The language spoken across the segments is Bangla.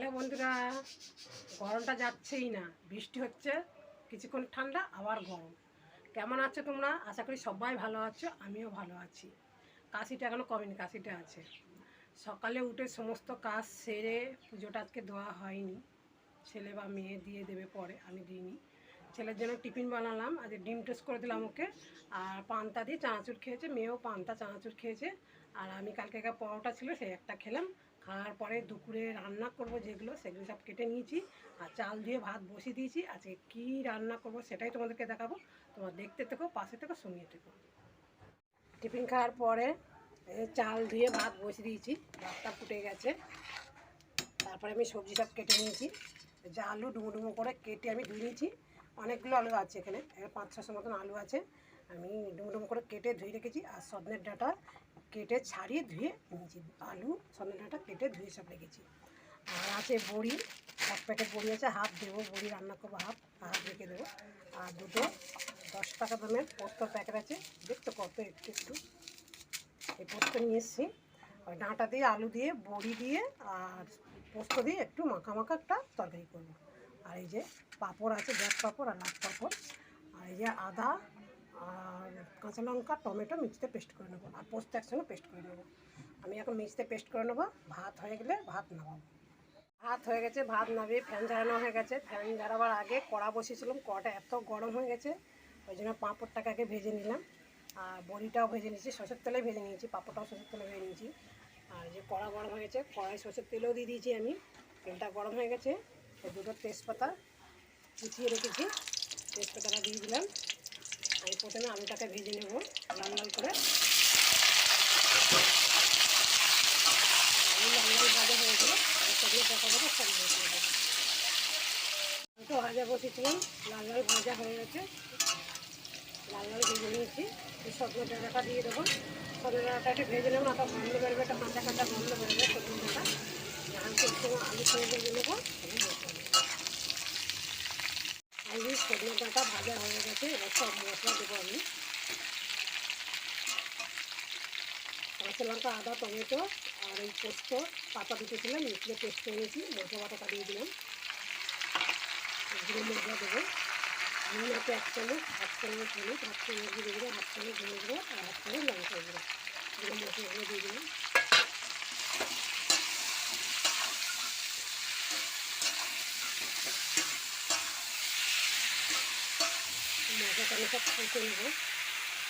হ্যালো বন্ধুরা, গরমটা যাচ্ছেই না, বৃষ্টি হচ্ছে, কিছুক্ষণ ঠান্ডা আবার গরম। কেমন আছো তোমরা? আশা করি সবাই ভালো আছো, আমিও ভালো আছি। কাশিটা এখনও কমেনি, কাশিটা আছে। সকালে উঠে সমস্ত কাজ সেরে পুজোটা আজকে দেওয়া হয়নি, ছেলে বা মেয়ে দিয়ে দেবে পরে, আমি দিইনি। ছেলের জন্য টিফিন বানালাম, আজ ডিম টোস্ট করে দিলাম ওকে, আর পান্তা দিয়ে চানাচুর খেয়েছে, মেয়েও পান্তা চানাচুর খেয়েছে। আর আমি কালকে পরোটা ছিল, সেই একটা খেলাম। খাওয়ার পরে দুপুরে রান্না করব যেগুলো, সেগুলো সব কেটে নিয়েছি, আর চাল দিয়ে ভাত বসিয়ে দিয়েছি। আজকে কী রান্না করব সেটাই তোমাদেরকে দেখাবো, তোমরা দেখতে থেকো, পাশে থেকো, শুনিয়ে থেকো। টিফিন খাওয়ার পরে চাল ধুয়ে ভাত বসিয়ে দিয়েছি, ভাতটা ফুটে গেছে। তারপরে আমি সবজি সব কেটে নিয়েছি, যা আলু ডুমো ডুমো করে কেটে আমি ধুয়ে নিয়েছি। অনেকগুলো আলু আছে এখানে, 5-600 মতন আলু আছে, আমি ডুমো ডুমো করে কেটে ধুয়ে রেখেছি। আর সজনের ডাঁটা কেটে ছাড়িয়ে ধুয়ে নিয়েছি, আলু সজনের ডাঁটা কেটে ধুয়ে সব রেখেছি। আর আছে বড়ি, 1 প্যাকেট বড়ি আছে, হাফ দেবো, বড়ি রান্না করবো, হাফ রেখে দেবো। আর দুটো 10 টাকা দামের পোস্তর প্যাকেট আছে, দেখতো কত একটু একটু, এই পোস্ত নিয়ে এসেছি। ওই ডাঁটা দিয়ে, আলু দিয়ে, বড়ি দিয়ে আর পোস্ত দিয়ে একটু মাখা মাখা একটা তরকারি করবো। আর এই যে পাঁপড় আছে, গ্যাস পাঁপড় আর লাল পাঁপড়। আর এই যে আদা আর কাঁচা লঙ্কা টমেটো মিক্সিতে পেস্ট করে নেবো, আর পোস্ত একসঙ্গে পেস্ট করে নেবো। আমি এখন মিক্সিতে পেস্ট করে নেবো। ভাত হয়ে গেলে ভাত নামাবো। ভাত হয়ে গেছে, ভাত নামিয়ে ফ্যান ঝাড়ানো হয়ে গেছে। ফ্যান ঝাড়াবার আগে কড়া বসিয়েছিলাম, কড়াটা এত গরম হয়ে গেছে, ওই জন্য পাঁপড়টাকে আগে ভেজে নিলাম। আর বড়িটাও ভেজে নিয়েছি, সরষের তেলে ভেজে নিয়েছি, পাঁপড়টাও সরষের তেলে ভেজে নিয়েছি। আর যে কড়া গরম হয়ে গেছে, কড়াই সরষের তেলেও দিয়ে দিয়েছি আমি। তেলটা গরম হয়ে গেছে, দুটো তেজপাতা কুচিয়ে রেখেছি, তেজপাতাটা দিয়ে দিলাম। আমি প্রথমে আলুটাকে ভেজে নেব লাল লাল করে। আলু লাল লাল ভাজা হয়ে গেলে সেগুলো দেখা দেবো, সব মশলা দেবো। আমি তো ভাজা বসেছিলাম, লাল লাল ভাজা হয়ে গেছে, লাল লাল ভেজে নিয়েছি। সজনে ডাঁটাটা দিয়ে দেবো, সজনে ডাঁটাটা একটু ভেজে নেবো, না তো গন্ধ বেরোবে, একটা কাঁচা কাঁচা গন্ধ বেরোবে সজনে ডাঁটা। আলুকে একটু আলু সঙ্গে ভেজে নেবো, আলু সজনে ডাঁটা ভাজা হয়ে গেছে, এবার সব মশলা দেবো আমি। কাঁচা লঙ্কা, আদা, টমেটো আর এই পোস্ত পাতা দুটো ছিলাম, মিক্সিতে পেস্ট করে নিয়েছি, মশলা বাটাটা দিয়ে দিলাম। গুঁড়ো মশলা দেবো, নুন আছে 1 চামচ, 1 চামচ হলুদ, 1 চামচ দিয়ে দেবো, 1 চামচ ধনে গুঁড়ো আর 1 চামচ লঙ্কা গুঁড়ো, গুঁড়ো মশলাগুলো দিয়ে দিলাম। মশলাটা আমি সব কষে নেবো,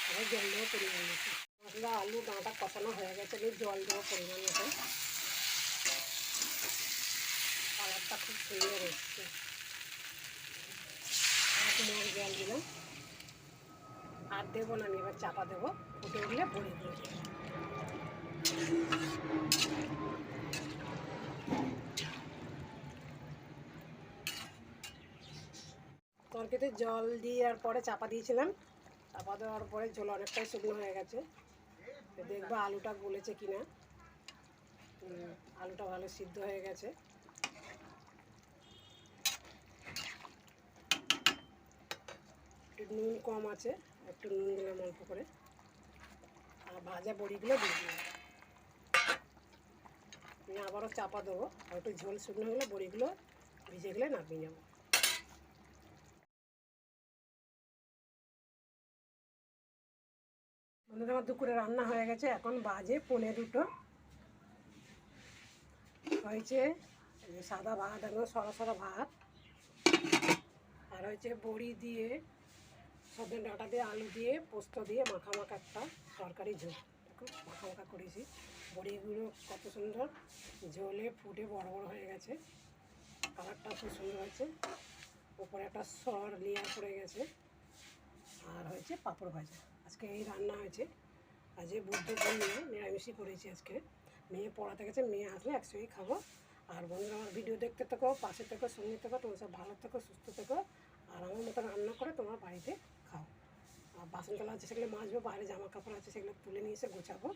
আবার জল দেবো পরিমাণ মতো। মশলা আলু ডাঁটা কষানো হয়ে গেছে, আমি জল দেবো পরিমাণ মতো। কালারটা খুব সুন্দর এসছে, জল দিলাম। আর দেবো না, আমি এবার চাপা দেবো, ফুটে উঠলে বড়িগুলো দেবো। তরকারিতে জল দেওয়ার পরে চাপা দিয়েছিলাম, চাপা দেওয়ার পরে জল অনেকটাই শুকনো হয়ে গেছে। দেখবা আলুটা গলেছে কিনা, আলুটা ভালো সিদ্ধ হয়ে গেছে। একটু নুন কম আছে, একটু নুন দিলাম অল্প করে। আর ভাজা বড়িগুলো দিয়ে দিলাম, আমি আবারও চাপা দেবো, আর একটু ঝোল শুকনো হলে বড়িগুলো ভিজে গেলে নামিয়ে নেবো। বন্ধুরা, আমার দুপুরে রান্না হয়ে গেছে, এখন বাজে 1:45 হয়েছে। সাদা ভাত, একদম সরা সরা ভাত, আর হয়েছে বড়ি দিয়ে, সজনে ডাঁটা দিয়ে, আলু দিয়ে, পোস্ত দিয়ে মাখা মাখা একটা তরকারি ঝোল। দেখো মাখা মাখা করেছি, বড়িগুলো কত সুন্দর ঝোলে ফুটে বড় বড় হয়ে গেছে, কালারটা খুব সুন্দর হয়েছে। উপরে একটা সর লেয়ার পড়ে গেছে। আর হয়েছে পাঁপড় ভাজা। আজকে এই রান্না হয়েছে। আজকে বুদ্ধ পূর্ণিমা, নিরামিষই করেছি আজকে। মেয়ে পড়াতে গেছে, মেয়ে আসলে একসঙ্গেই খাবো। আর বন্ধুরা, আমার ভিডিও দেখতে থেকো, পাশে থেকো, সঙ্গে থেকো, তোমরা সব ভালো থেকো, সুস্থ থেকো। আর আমার মতো রান্না করে তোমার বাড়িতে খাও। আর বাসন থালা আছে, সেগুলো মাজবো, বাইরে জামা কাপড় আছে, সেগুলো তুলে নিয়ে এসে গোছাবো।